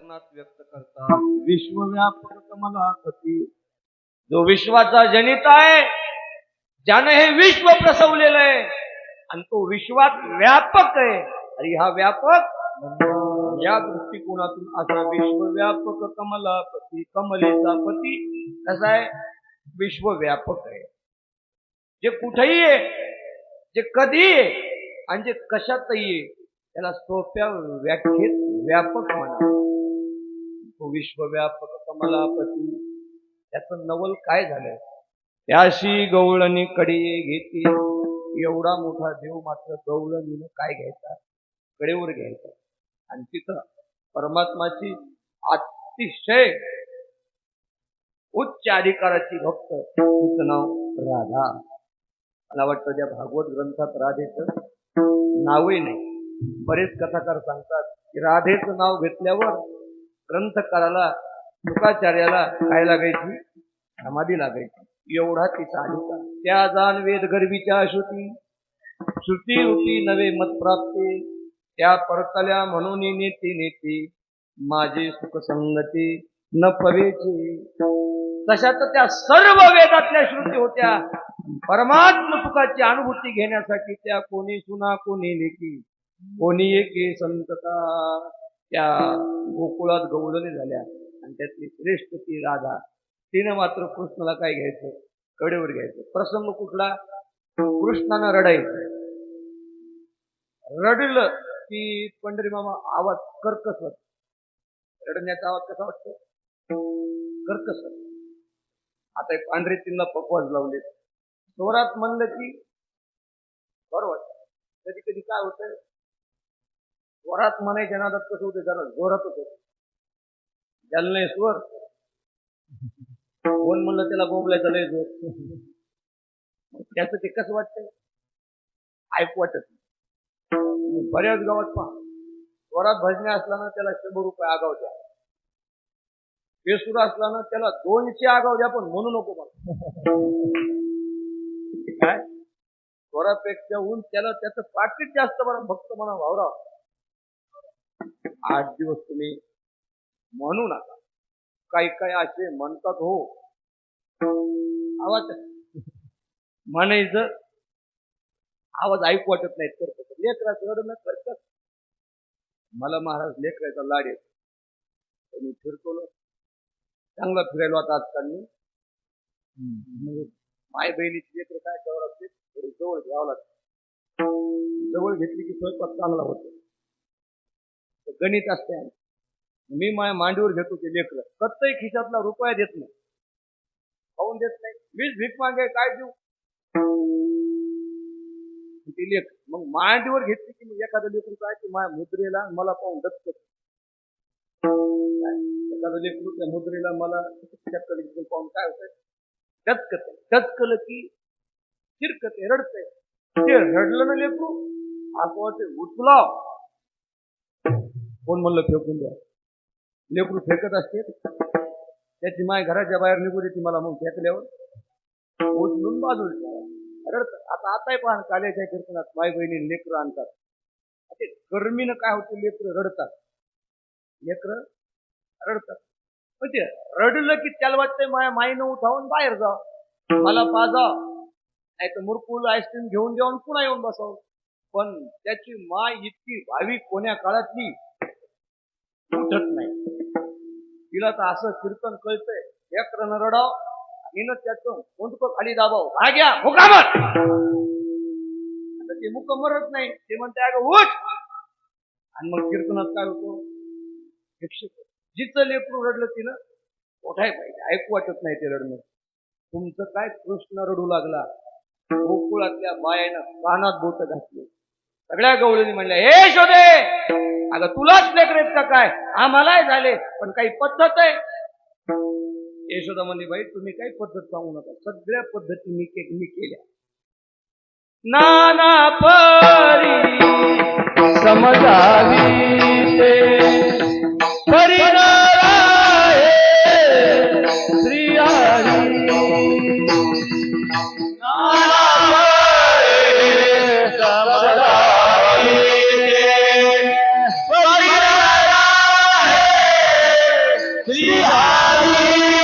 चरणात व्यक्त करतात. विश्वव्यापक कमलापती, जो विश्वाचा जनिता आहे, ज्याने हे विश्व प्रसवलेलं आहे आणि तो विश्वात व्यापक आहे. आणि हा व्यापक या दृष्टिकोनातून असा विश्वव्यापक कमलापती, कमलेचा पती कसा आहे? विश्वव्यापक आहे. जे कुठेही आहे, जे कधी आहे आणि जे कशातही आहे, त्याला सोप्या व्याख्येत व्यापक म्हणा. तो विश्वव्यापक कमलापती, त्याचं नवल काय झालंय? त्याशी गवळणी कडी घेते. एवढा मोठा देव मात्र गवळणीनं काय घ्यायचा? कडेवर घ्यायचा. आणि तिथं परमात्माची अतिशय उच्च अधिकाराची भक्त, तिचं नाव राधा. मला वाटतं त्या भागवत ग्रंथात राधेचं नावही नाही. बरेच कथाकार सांगतात की राधेचं नाव घेतल्यावर ग्रंथकाराला, शुकाचार्याला काय लागायची? समाधी लागायची. एवढा तिचा अधिकार. त्या जाण वेद गर्वीच्या श्रुती, श्रुती रूपी नवे मत प्राप्ते, त्या परतल्या म्हणून नेते नेते, माझे सुख संगती न पवेचे. तशा तर त्या सर्व वेदातल्या श्रुती होत्या. परमात्म सुखाची अनुभूती घेण्यासाठी त्या कोणी सुना, कोणी लेखी, कोणी एके संतता त्या गोकुळात गवळणी झाल्या. आणि त्यातली श्रेष्ठ ती राधा. तिनं मात्र कृष्णाला काय घ्यायचं? कडेवर घ्यायचं. प्रसंग कुठला? कृष्णानं रडायचं. रडलं की पंढरी मामा आवाज कर्कश होत. रडण्याचा आवाज कसा वाटतो? कर्कश. आता एक पांढरे तिला पकवाज लावले, जोरात म्हणलं की बरोबर. कधी कधी काय होतं, जोरात म्हणायच्या नादात कसं होतं, जरा जोरातच होत. ज्याला स्वर कोण म्हणलं त्याला बोंबलायचं लय जोर. त्याचं ते कसं वाटतंय? ऐकू वाटत. बऱ्याच गावात पहा, जोरात भजने असला ना त्याला 100 रुपये आगाव द्या. बेसूर असला ना त्याला 200 आगाव द्या, पण म्हणू नको मला. काय जोरापेक्षा होऊन त्याला त्याचं पाकीट जास्त बरं. भक्त म्हणा भावराव, 8 दिवस तुम्ही म्हणू नका. काही काही असे म्हणतात हो, आवाज म्हणायचं, आवाज ऐकू वाटत नाही. करतात लेकराचं रडणं करतात. मला महाराज लेकराचा लाड येतो. मी फिरतो चांगला फिरायला होता आजकाल. मी माय बहिणीची लेकर काय करावं लागते, थोडी जवळ घ्यावं लागते. जवळ घेतली की स्वयंपाक चांगला होतो. गणित असते. मी माझ्या मांडीवर घेतो ते लेकर. प्रत्येक खिशातला रुपया देत नाही, खाऊन देत नाही. मीच भीक मागे काय देऊ ती लेख. मग मांडीवर घेतली की मग एखादं लेकरू काय ते माझ्या मुद्रेला मला पाहून डचकत. एखादं लेकरू त्या मुद्रेला मला पाहून काय होतंय? डचकत. डचकलं की चिरकते, रडतंय. ते रडलं ना लेकरू, असं वाटते उचलाव. कोण म्हणलं फेकून द्या? लेकरू फेकत असते. त्याची माय घराच्या बाहेर निघू देते मला. मग फेकल्यावर उचलून बाजूला रडत. आताही पहा, काल्याच्या कीर्तनात माय बहिणी लेकरं आणतात. ते गर्मीनं काय होतं, लेकरं रडतात. लेकरं रडतात. पण ते रडलं की त्याला वाटतंय माझ्या माईनं उठावून बाहेर जाव, मला पाजाव, नाही तर मुरकुल आईस्क्रीम घेऊन देऊन पुन्हा येऊन बसावं. पण त्याची माय इतकी भाविक कोण्या काळातली उठत नाही. तिला तर असं कीर्तन कळतंय, लेकरानं रडाव, हिनं त्याचं मुंडकं खाली दाबाव, भाग्या मुकामत. आता ते मुक मरत नाही, ते म्हणते अगं उठ. आणि मग कीर्तनात काय होतो? जिचं लेकरू रडलं तिनं उठाय पाहिजे. ऐकू वाटत नाही ते रडणं. तुमचं काय? कृष्ण रडू लागला. गोकुळातल्या बायानं कानात बोट घातली. सगळ्या गवळणी म्हणल्या, हे शोधे, अगं तुलाच लेकर आहेत का काय? आम्हालाही झाले, पण काही पद्धत आहे. यशोदा म्हणली, बाई तुम्ही काही पद्धत सांगू नका, सगळ्या पद्धती मी केल्या. नाना परी समजावी परिणाराय श्री हरी. नाना परी समजावी परिणाराय श्री हरी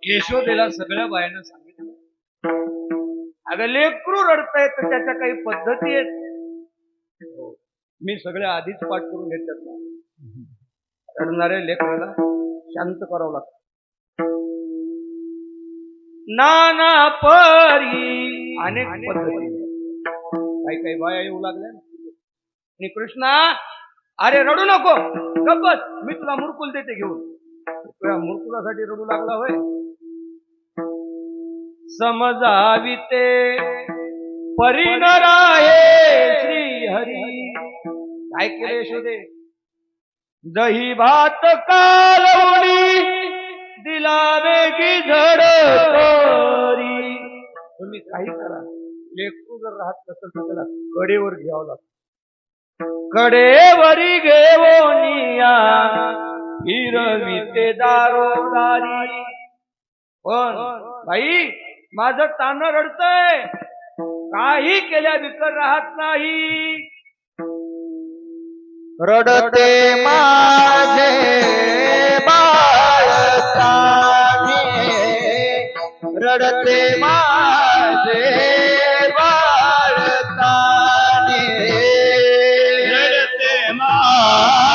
यशोदेला सगळ्या बायानं सांगितलं, अगं लेकरू रडतंय तर त्याच्या काही पद्धती आहेत. मी सगळ्या आधीच पाठ करून घेतल्यात ना. रडणाऱ्या लेकराला शांत करावं लागतं. नाना परी अनेक पद्धती. काही बाया येऊ लागल्या आणि कृष्णा अरे रडू नको, गप्प बस, मी तुला मुरकुल देते घेऊन. तुझ्या मुरकुलासाठी रडू लागला होय. समजावी ते परिणर आहे श्री हरी. काय केले यशोदे? दही भात कालवणी दिला वेगी झड तरी. तुम्ही काही करा, लेकरू जर राहत नसेल तर त्याला कडेवर घ्यावं लागतं. कडेवरी घेवोनिया फिरविते दारोदारी. पण बाई माझं तान रडतंय, काही केल्या बिकर राहत नाही. रडते माझे बाळताने, रडते माझे बाळताने, रडते माझे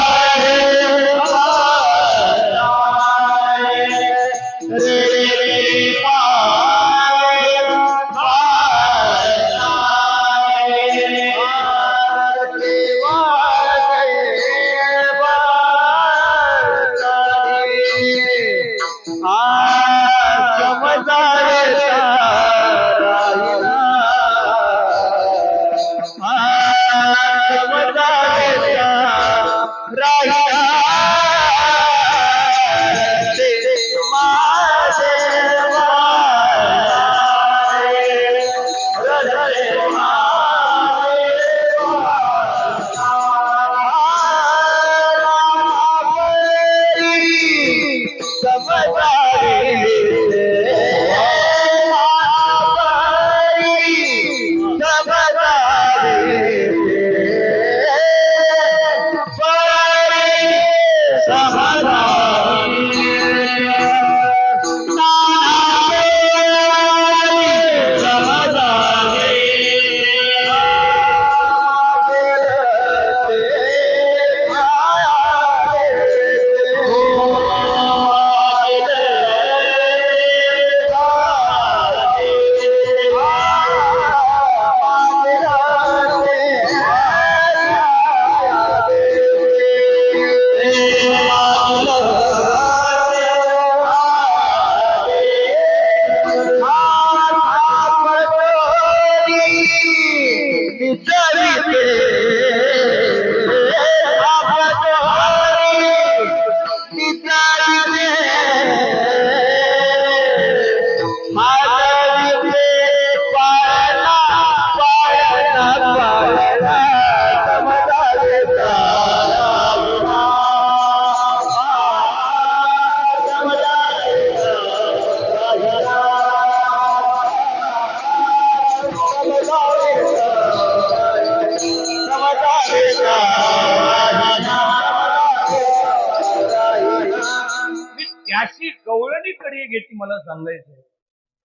गवळणी कडे घेतली मला सांगायचं.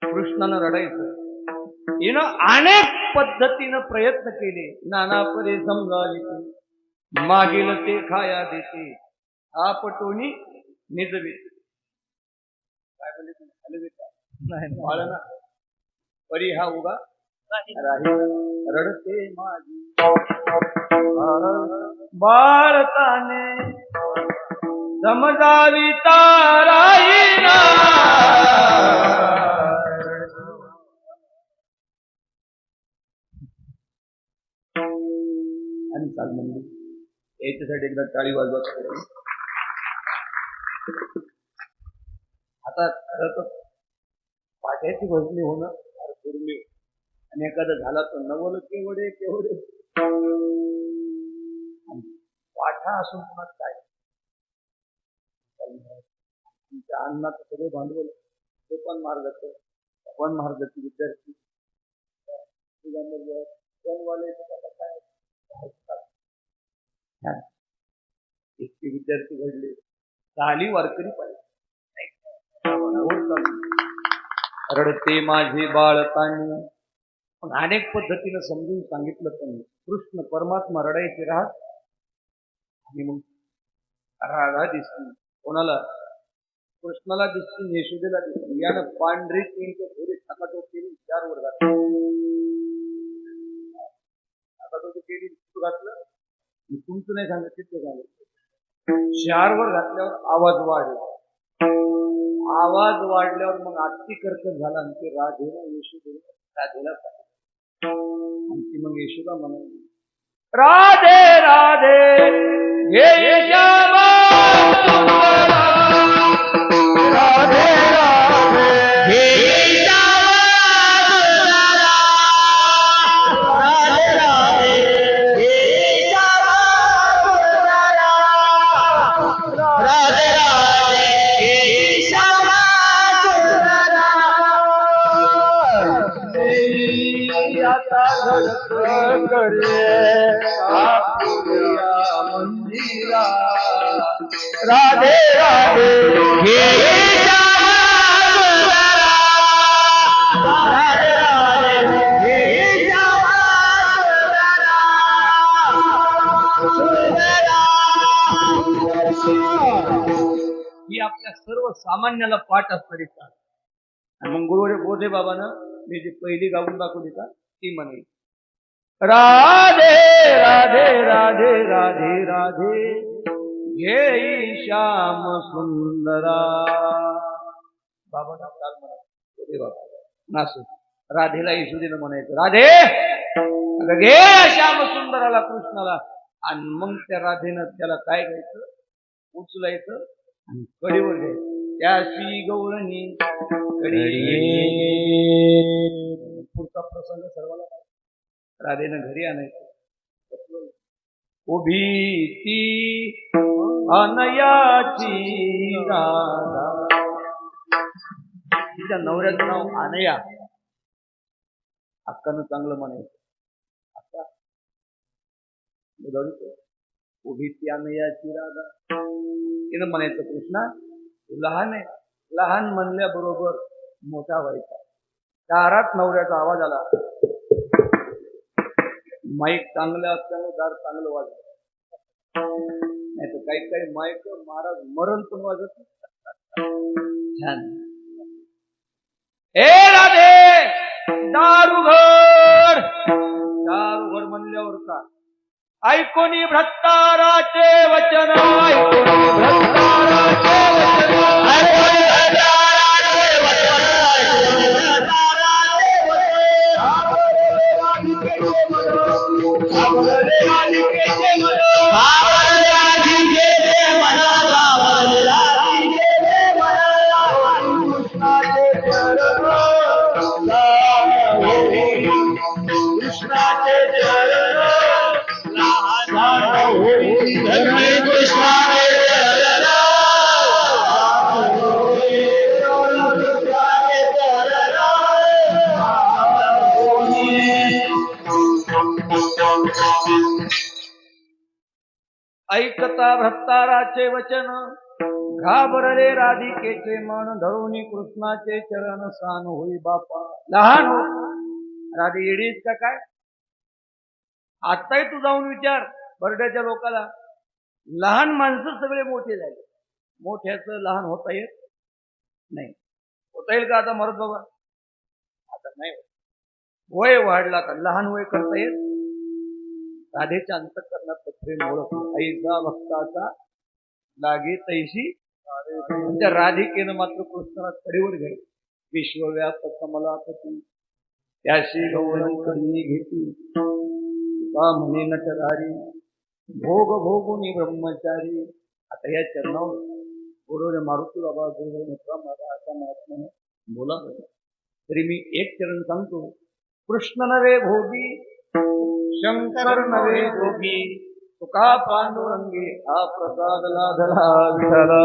कृष्णानं रडायचं. हिनं अनेक पद्धतीनं प्रयत्न केले. नाना परे समजावले ते मागील ते खाया देते आपटोनी निजवे. काय बोलले नाही बाळ ना परी हा उगा रडते माझी बाळताने समजावी ताराईला. आणि चाल म्हणजे याच्यासाठी एकदा टाळी वाजवा. आता खरं तर पाठ्याची भजनी होणं फार दुर्मिळ आणि एखादं झाला तर नवल केवढे केवढे पाठा असून पुन्हा काय तुमच्या अन्नाचं सगळं भांडवल ते पण मार्गाचं पण मार्गाचे विद्यार्थी वाले इतके विद्यार्थी घडले. चाली वारकरी पाहिजे. रडते माझे बाळतानी. पण अनेक पद्धतीनं समजून सांगितलं पण कृष्ण परमात्मा रडायचे राहत. आणि मग राधा दिसली कोणाला? कृष्णाला दिसली, यशोदेला दिसली. यानं पांढरी थोडी टाकाटोप केली, 4 वर घातलं. टाकाटोप केली, घातलं. तुमचं नाही सांगत तिथे झालं. 4 वर घातल्यावर आवाज वाढला. आवाज वाढल्यावर मग अति कर्कश झाला आणि ते राधेला यशोदेला राधेला आणि ती मग यशोदा म्हणाली राधे राधे हे श्यामा राधे राधे हे मंदिरा राधे राधे हे ही आपल्या सर्व सामान्याला पाठ असणारी चाल. आणि मग गुरुवारी बोधे बाबानं मी जी पहिली गाऊन दाखवली का ती म्हणे राधे राधे राधे राधे राधे घे श्याम सुंदरा. बाबा चाल म्हणा बाबा नासू राधेला यशोदेनं म्हणायचं राधे घे श्याम सुंदराला कृष्णाला. आणि मग त्या राधेनं त्याला काय घ्यायचं? उचलायचं आणि कडीवर घ्यायचं. त्याशी गौरणी पुढचा प्रसंग सर्वांना राधेनं घरी आणायचं. उभी ती अनयाची राधा. तिच्या नवऱ्याचं नाव अनया. अक्कानं चांगलं म्हणायचं अक्का उभी ती अनयाची राधा. तिनं म्हणायचं कृष्णा तू लहान आहे. लहान म्हणल्याबरोबर मोठा व्हायचा. दारात नवऱ्याचा आवाज आला. माईक चांगलं असल्यानं दार चांगलं वाजत. नाही तर काही काही माईक महाराज मरण पण वाजत. छान. ए राधे दारुघर. दारुघर म्हणल्यावर का ऐकोनी भ्रष्टाराचे वचन. ऐकोनी भ्रष्टाराचे ऐकता भ्रष्टाराचे वचन घाबरले राधिकेचे मन धरुणी कृष्णाचे चरण सान होई बापा. लहान हो राधे येडीच का काय? आताही तू जाऊन विचार बर्ड्याच्या लोकाला. लहान माणसं सगळे मोठे झाले. मोठ्याचं लहान होता येत नाही. होता येईल का आता मरत बाबा? आता नाही होत. वय वाढला का लहान वय करता येत. राधेच्या अंतःकरणात प्रेम ओळख ऐसा भक्ताचा लागे तैशी. त्या राधिकेनं मात्र कृष्णाला कडेवर घ्याय. विश्वव्यापक कमलापती त्याशी गौरव करी घेती. का म्हणे नटधारी भोग भोगुनी ब्रह्मचारी. आता या चरणावर गुरुने मारुती बाबा गुरुने असा महात्म्याने बोला. तरी मी एक चरण सांगतो. कृष्ण नवे भोगी शंकर नवे भोगी तुका पांडुरंगी हा प्रसाद लाधला विठला.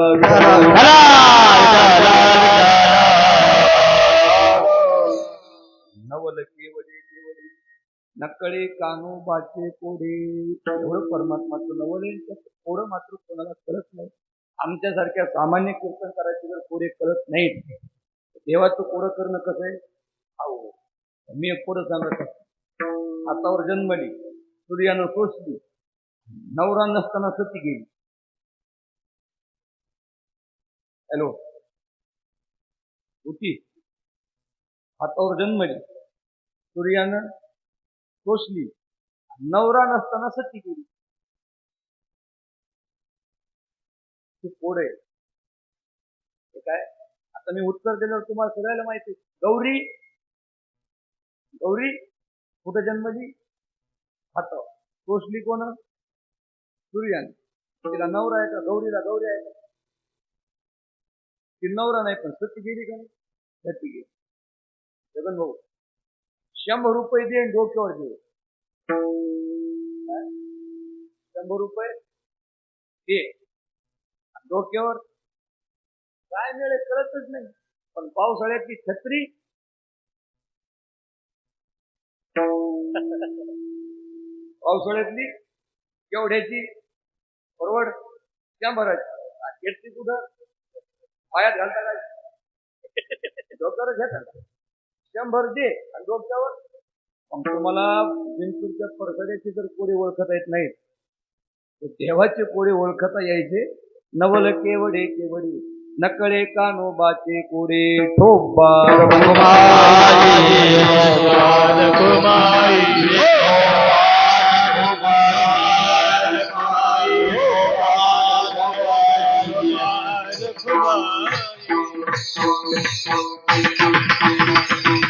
नवल केवळे केवळे नकळे कानोबाचे कोडे. एवढं परमात्माचं नवल आहे. थोडं मात्र कोणाला कळत नाही. आमच्यासारख्या सामान्य कीर्तन करायचे जर कोडे कळत नाहीत. देवाचं कोडं करणं कसं आहे? अहो मी एक कोडं सांगत असतो. हातावर जन्मली, सूर्यानं सोसली, नवरा नसताना सती गेली. हॅलो होती. हातावर जन्मली, सूर्यानं सोसली, नवरा नसताना सती गेली. ते कोड आहे. ते काय आता मी उत्तर दिल्यावर तुम्हाला सगळ्याला माहिती. गौरी गौरी कुठे जन्मली? हातावर. सोसली कोण? सूर्याने. तिला नवरा आहे का? गौरीला गौरी आहे का? ती नवरा नाही पण सती गेली का नाही? सती गेली. जगन भाऊ 100 रुपये दे डोक्यावर दे. 100 रुपये दे डोक्यावर. काय मिळेल कळतच नाही. पण पावसाळ्याची छत्री पावसाळ्यातली केवढ्याची परवड 100ची. घेतली कुठं? पायात घालता काय? डोक्यावर घेतात. 100 दे आणि डोक्यावर. मग तुम्हाला बिनपूरच्या परसड्याचे जर कोडे ओळखता येत नाहीत तर देवाचे कोडे ओळखता यायचे. नवल केवडे केवडे नकळे कानोबाचे कोडे. ठोबा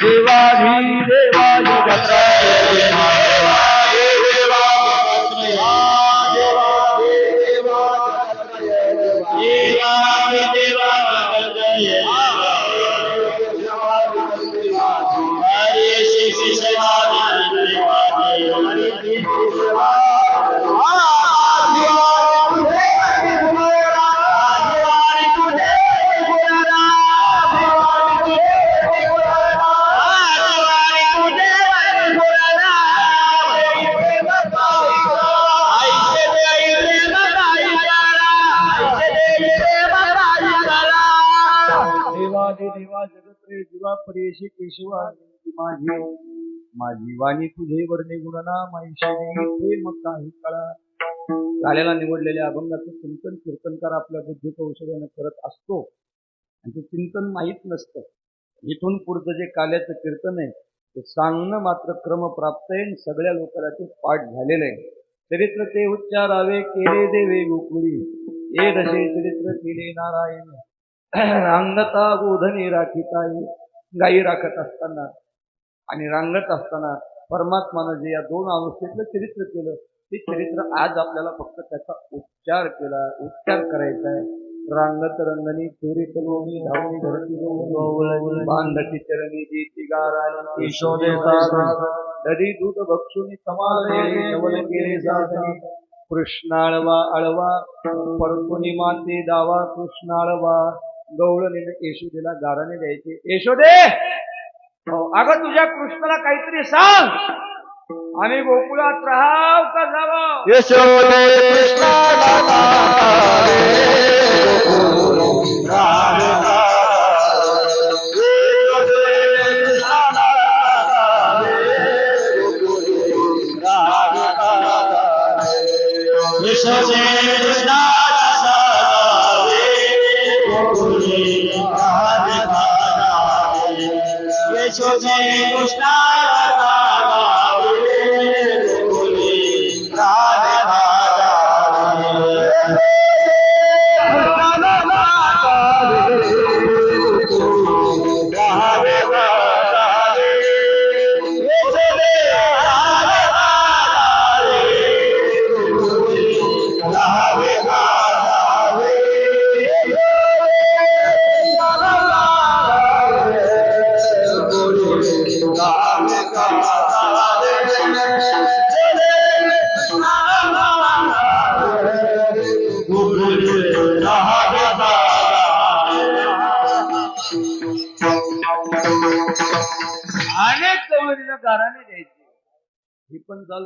देवाधी देवा जगत्र देवा जगत्रे जीवा परेशी केशवा माझी माझी वाणी तुझे वर्णे गुणना माहिती मग काही काळा. काल्याला निवडलेल्या अभंगाचं चिंतन कीर्तनकार आपल्या बुद्धी कौशल्याने करत असतो आणि ते चिंतन माहीत नसतं. इथून पुढचं जे काल्याचं कीर्तन आहे ते सांगणं मात्र क्रमप्राप्त आहे. सगळ्या लोकांना ते पाठ झालेलं आहे. चरित्र ते उच्चारावे केले देवे गोकुळी हे दशे चरित्र केले नारायण. रांगता गोधनी राखीताई. गायी राखत असताना आणि रांगत असताना परमात्मानं जे या 2 अवस्थेतलं चरित्र केलं ते चरित्र आज आपल्याला फक्त त्याचा उच्चार करायचा आहे. रांगत रंगणी चोरी कलोनी धावणी धरती बांधती चरणी देती गाराणी नदी दूध भक्षुनी समाल नवल केले साधनी. कृष्णाळवा अळवा परतुनी माते दावा कृष्णाळवा. गवळणीने यशोदेला गाराने द्यायचे. यशोदे अगं तुझ्या कृष्णाला काहीतरी सांग. आम्ही गोकुळात राहाव का जावं? यशोदे कृष्णाला गाराने द्यायची ही पण चाल